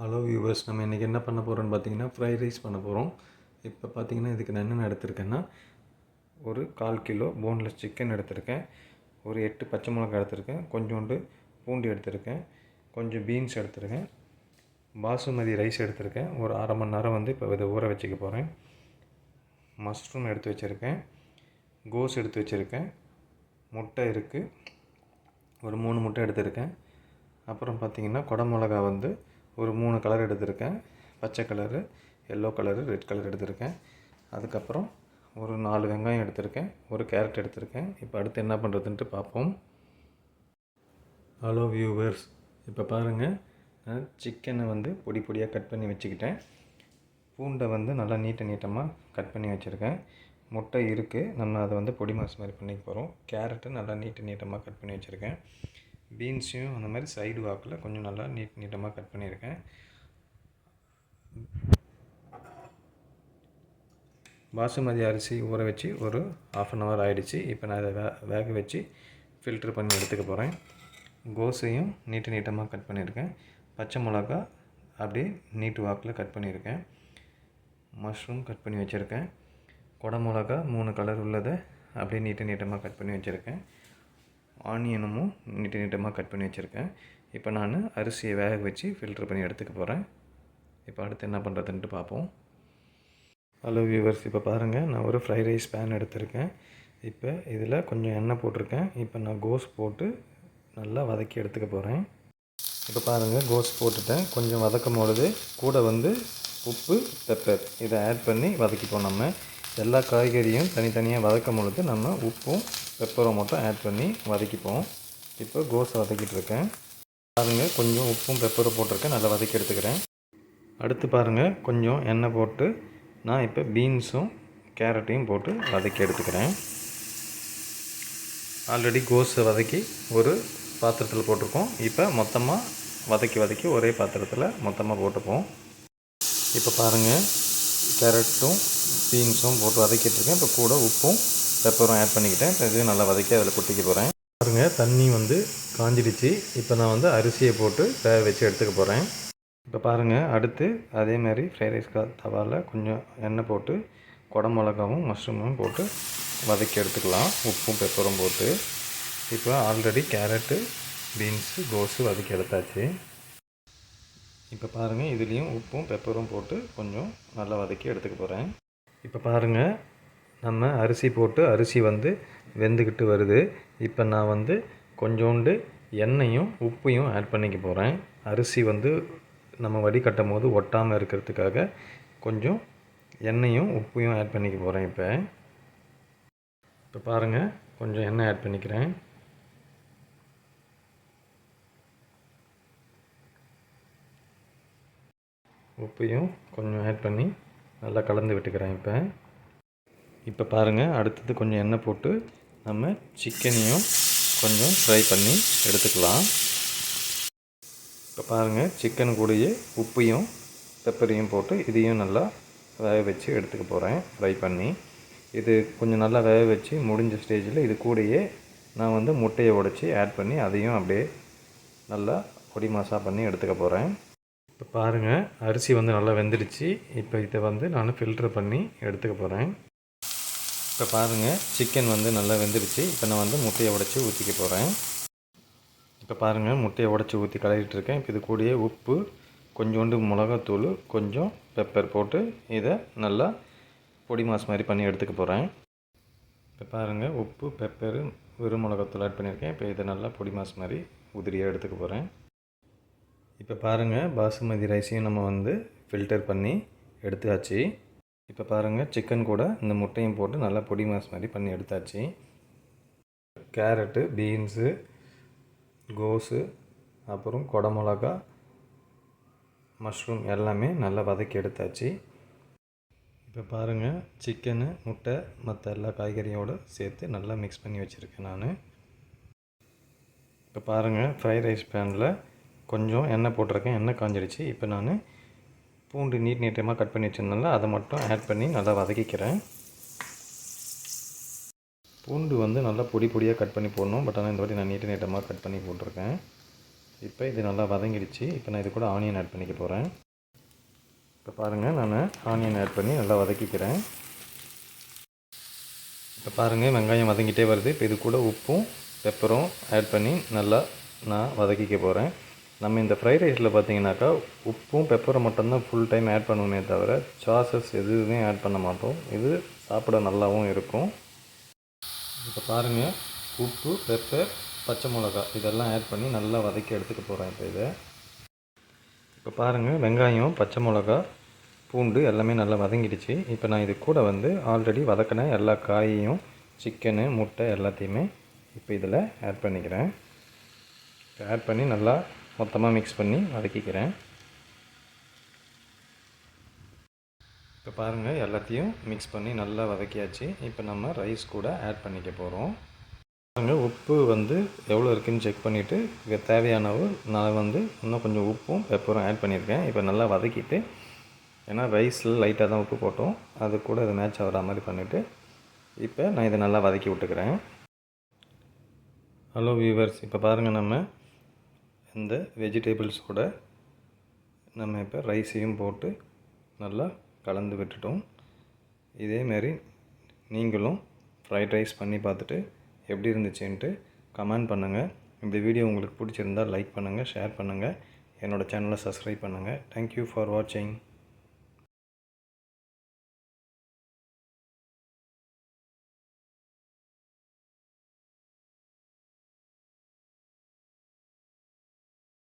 Hello viewers, நம்ம இன்றைக்கி என்ன பண்ண போகிறோம்னு பார்த்தீங்கன்னா ஃப்ரைட் ரைஸ் பண்ண போகிறோம். இப்போ பார்த்தீங்கன்னா இதுக்கு நான் என்னென்ன எடுத்திருக்கேன்னா, ஒரு 1/4 கிலோ போன்லெஸ் சிக்கன் எடுத்திருக்கேன், ஒரு 8 பச்சை மிளகாய் எடுத்திருக்கேன், கொஞ்சோண்டு பூண்டு எடுத்திருக்கேன், கொஞ்சம் பீன்ஸ் எடுத்திருக்கேன், பாசுமதி ரைஸ் எடுத்திருக்கேன். ஒரு அரை மணி நேரம் இப்போ இதை ஊற வச்சுக்க போகிறேன். மஷ்ரூம் எடுத்து வச்சுருக்கேன், கோஸ் எடுத்து வச்சுருக்கேன், முட்டை இருக்குது, ஒரு 3 முட்டை எடுத்திருக்கேன். அப்புறம் பார்த்திங்கன்னா குடமிளகா ஒரு 3 கலர் எடுத்திருக்கேன், பச்சை colour, yellow colour, red colour எடுத்திருக்கேன். அதுக்கப்புறம் ஒரு 4 வெங்காயம் எடுத்திருக்கேன், ஒரு கேரட் எடுத்திருக்கேன். இப்போ அடுத்து என்ன பண்ணுறதுன்ட்டு பார்ப்போம். ஹலோ வியூவர்ஸ், இப்போ பாருங்கள், நான் சிக்கனை பொடி பொடியாக கட் பண்ணி வச்சுக்கிட்டேன். பூண்டை நல்லா நீட்டமாக கட் பண்ணி வச்சுருக்கேன். முட்டை இருக்குது, நம்ம அதை பொடி மாஸ் மாதிரி பண்ணிக்க போகிறோம். கேரட்டு நல்லா நீட்டமாக கட் பண்ணி வச்சுருக்கேன். பீன்ஸையும் அந்த மாதிரி சைடு வாக்கில் கொஞ்சம் நல்லா நீட்டமாக கட் பண்ணியிருக்கேன். பாசுமதி அரிசி ஊற வச்சு ஒரு 1/2 அன் ஹவர் ஆகிடுச்சு. இப்போ நான் அதை வேக வச்சு ஃபில்ட்ரு பண்ணி எடுத்துக்க போகிறேன். கோஸையும் நீட்டமாக கட் பண்ணியிருக்கேன். பச்சை மிளகா அப்படியே நீட்டு வாக்கில் கட் பண்ணியிருக்கேன். மஷ்ரூம் கட் பண்ணி வச்சுருக்கேன். குடமிளகா 3 கலர் உள்ளதை அப்படியே நீட்டமாக கட் பண்ணி வச்சுருக்கேன். ஆனியனும் நீட்டமாக கட் பண்ணி வச்சுருக்கேன். இப்போ நான் அரிசியை வேக வச்சு ஃபில்ட்ரு பண்ணி எடுத்துக்க போகிறேன். இப்போ அடுத்து என்ன பண்ணுறதுன்ட்டு பார்ப்போம். ஹலோ வியூவர்ஸ், இப்போ பாருங்கள், நான் ஒரு ஃப்ரைட் ரைஸ் பேன் எடுத்திருக்கேன். இப்போ இதில் கொஞ்சம் எண்ணெய் போட்டிருக்கேன். இப்போ நான் கோஸ் போட்டு நல்லா வதக்கி எடுத்துக்க போகிறேன். இப்போ பாருங்கள், கோஸ் போட்டுட்டேன். கொஞ்சம் வதக்கும் பொழுது கூட உப்பு, பெப்பர் இதை ஆட் பண்ணி வதக்கிப்போம். நம்ம எல்லா காய்கறியும் தனித்தனியாக வதக்கும் பொழுது நம்ம உப்பும் பெப்பரும் மட்டும் ஆட் பண்ணி வதக்கிப்போம். இப்போ கோஸை வதக்கிட்டு இருக்கேன். பாருங்கள், கொஞ்சம் உப்பும் பெப்பரும் போட்டிருக்கேன், நல்லா வதக்கி எடுத்துக்கிறேன். அடுத்து பாருங்கள், கொஞ்சம் எண்ணெய் போட்டு நான் இப்போ பீன்ஸும் கேரட்டையும் போட்டு வதக்கி எடுத்துக்கிறேன். ஆல்ரெடி கோஸை வதக்கி ஒரு பாத்திரத்தில் போட்டிருக்கோம். இப்போ மொத்தமாக வதக்கி ஒரே பாத்திரத்தில் மொத்தமாக போட்டுப்போம். இப்போ பாருங்கள், கேரட்டும் பீன்ஸும் போட்டு வதக்கிட்டுருக்கேன். இப்போ கூட உப்பும் பெப்பரும் ஆட் பண்ணிக்கிட்டேன். இப்போ இதையும் நல்லா வதக்கி அதில் கொட்டிக்க போகிறேன். பாருங்கள், தண்ணி காஞ்சிடுச்சு. இப்போ நான் அரிசியை போட்டு வேக வச்சு எடுத்துக்க போகிறேன். இப்போ பாருங்கள், அடுத்து அதேமாதிரி ஃப்ரைட் ரைஸ் தவாவில் கொஞ்சம் எண்ணெய் போட்டு குடமிளகாவும் மஷ்ரூமும் போட்டு வதக்கி எடுத்துக்கலாம், உப்பும் பெப்பரும் போட்டு. இப்போ ஆல்ரெடி கேரட்டு, பீன்ஸு, கோஸு வதக்கி எடுத்தாச்சு. இப்போ பாருங்கள், இதுலேயும் உப்பும் பெப்பரும் போட்டு கொஞ்சம் நல்லா வதக்கி எடுத்துக்க போகிறேன். இப்போ பாருங்கள், நம்ம அரிசி போட்டு அரிசி வெந்துக்கிட்டு வருது. இப்போ நான் கொஞ்சோண்டு எண்ணெயும் உப்பையும் ஆட் பண்ணிக்க போகிறேன். அரிசி நம்ம வடிகட்டும் போது ஒட்டாமல் இருக்கிறதுக்காக கொஞ்சம் எண்ணெயும் உப்பையும் ஆட் பண்ணிக்க போகிறேன். இப்போ பாருங்கள், கொஞ்சம் எண்ணெய் ஆட் பண்ணிக்கிறேன். உப்பையும் கொஞ்சம் ஆட் பண்ணி நல்லா கலந்து விட்டுக்கிறேன். இப்போ பாருங்கள், அடுத்தது கொஞ்சம் எண்ணெய் போட்டு நம்ம சிக்கனையும் கொஞ்சம் ஃப்ரை பண்ணி எடுத்துக்கலாம். இப்போ பாருங்கள், சிக்கன் கூடயே உப்பையும் பெப்பரையும் போட்டு இதையும் நல்லா வேக வச்சு எடுத்துக்க போகிறேன், ஃப்ரை பண்ணி. இது கொஞ்சம் நல்லா வேக வச்சு முடிஞ்ச ஸ்டேஜில் இது கூடயே நான் முட்டையை உடைச்சி ஆட் பண்ணி அதையும் அப்படியே நல்லா பொடி மாசாக பண்ணி எடுத்துக்க போகிறேன். இப்போ பாருங்கள், அரிசி நல்லா வெந்துடுச்சு. இப்போ இதை நான் ஃபில்ட்ரு பண்ணி எடுத்துக்க போகிறேன். இப்போ பாருங்கள், சிக்கன் நல்லா வெந்துடுச்சு. இப்போ நான் முட்டையை உடைச்சி ஊற்றிக்க போகிறேன். இப்போ பாருங்கள், முட்டையை உடைச்சி ஊற்றி கலரிட்டுருக்கேன். இப்போ இது கூடயே உப்பு, கொஞ்சோண்டு மிளகாத்தூள், கொஞ்சம் பெப்பர் போட்டு இதை நல்லா பொடி மாஸ் மாதிரி பண்ணி எடுத்துக்க போகிறேன். இப்போ பாருங்கள், உப்பு, பெப்பரு, வெறும் மிளகாத்தூள் ஆட் பண்ணியிருக்கேன். இப்போ இதை நல்லா பொடி மாஸ் மாதிரி உதிரியாக எடுத்துக்க போகிறேன். இப்போ பாருங்கள், பாசுமதி ரைஸையும் நம்ம ஃபில்டர் பண்ணி எடுத்தாச்சு. இப்போ பாருங்கள், சிக்கன் கூட இந்த முட்டையும் போட்டு நல்லா பொடி மாஸ் மாதிரி பண்ணி எடுத்தாச்சு. கேரட்டு, பீன்ஸு, கோஸு, அப்புறம் குடமிளகா, மஷ்ரூம் எல்லாமே நல்லா வதக்கி எடுத்தாச்சு. இப்போ பாருங்கள், சிக்கனு, முட்டை, மற்ற எல்லா காய்கறியோடு சேர்த்து நல்லா மிக்ஸ் பண்ணி வச்சுருக்கேன் நான். இப்போ பாருங்கள், ஃப்ரைட் ரைஸ் பேனில் கொஞ்சம் எண்ணெய் போட்டிருக்கேன், எண்ணெய் காஞ்சிடுச்சு. இப்போ நான் பூண்டு நீட்டமாக கட் பண்ணி வச்சுருந்தேன்ல, அதை மட்டும் ஆட் பண்ணி நல்லா வதக்கிக்கிறேன். பூண்டு நல்லா பொடியாக கட் பண்ணி போடணும். பட் ஆனால் இந்த வாட்டி நான் நீட்டமாக கட் பண்ணி போட்டிருக்கேன். இப்போ இது நல்லா வதங்கிடுச்சு. இப்போ நான் இது கூட ஆனியன் ஆட் பண்ணிக்க போகிறேன். இப்போ பாருங்கள், நான் ஆனியன் ஆட் பண்ணி நல்லா வதக்கிக்கிறேன். இப்போ பாருங்கள், வெங்காயம் வதங்கிட்டே வருது. இப்போ இது கூட உப்பும் பெப்பரும் ஆட் பண்ணி நல்லா நான் வதக்கிக்க போகிறேன். நம்ம இந்த ஃப்ரைட் ரைஸில் பார்த்தீங்கன்னாக்கா உப்பும் பெப்பரும் மட்டும்தான் ஃபுல் டைம் ஆட் பண்ணுவோமே தவிர சாஸஸ் எதுவுமே ஆட் பண்ண மாட்டோம். இது சாப்பிட நல்லாவும் இருக்கும். இப்போ பாருங்கள், உப்பு, பெப்பர், பச்சை மிளகா இதெல்லாம் ஆட் பண்ணி நல்லா வதக்கி எடுத்துக்க போகிறேன். இப்போ பாருங்கள், வெங்காயம், பச்சை மிளகா, பூண்டு எல்லாமே நல்லா வதங்கிடுச்சு. இப்போ நான் இது கூட வந்து ஆல்ரெடி வதக்கின எல்லா காயையும், சிக்கனு, முட்டை எல்லாத்தையுமே இப்போ இதில் ஆட் பண்ணிக்கிறேன். இப்போ ஆட் பண்ணி நல்லா மொத்தமாக மிக்ஸ் பண்ணி வதக்கிக்கிறேன். இப்போ பாருங்கள், எல்லாத்தையும் மிக்ஸ் பண்ணி நல்லா வதக்கியாச்சு. இப்போ நம்ம ரைஸ் கூட ஆட் பண்ணிக்க போகிறோம். பாருங்கள், உப்பு வந்து எவ்வளோ இருக்குதுன்னு செக் பண்ணிவிட்டு தேவையான அளவு நான் வந்து இன்னும் கொஞ்சம் உப்பும் பெப்பரும் ஆட் பண்ணியிருக்கேன். இப்போ நல்லா வதக்கிட்டு, ஏன்னா ரைஸில் லைட்டாக தான் உப்பு போட்டோம், அது கூட இது மேட்ச் ஆகிற மாதிரி பண்ணிவிட்டு இப்போ நான் இதை நல்லா வதக்கி விட்டுக்கிறேன். ஹலோ வியூவர்ஸ், இப்போ பாருங்கள், நம்ம இந்த வெஜிடபிள்ஸ் கூட நம்ம இப்போ ரைஸையும் போட்டு நல்லா கலந்து விட்டுட்டோம். இதேமாரி நீங்களும் ஃப்ரைட் ரைஸ் பண்ணி பார்த்துட்டு எப்படி இருந்துச்சுன்ட்டு கமெண்ட் பண்ணுங்கள். இந்த வீடியோ உங்களுக்கு பிடிச்சிருந்தால் லைக் பண்ணுங்கள், ஷேர் பண்ணுங்கள், என்னோடய சேனலை சப்ஸ்கிரைப் பண்ணுங்கள். தேங்க்யூ ஃபார் வாட்சிங்.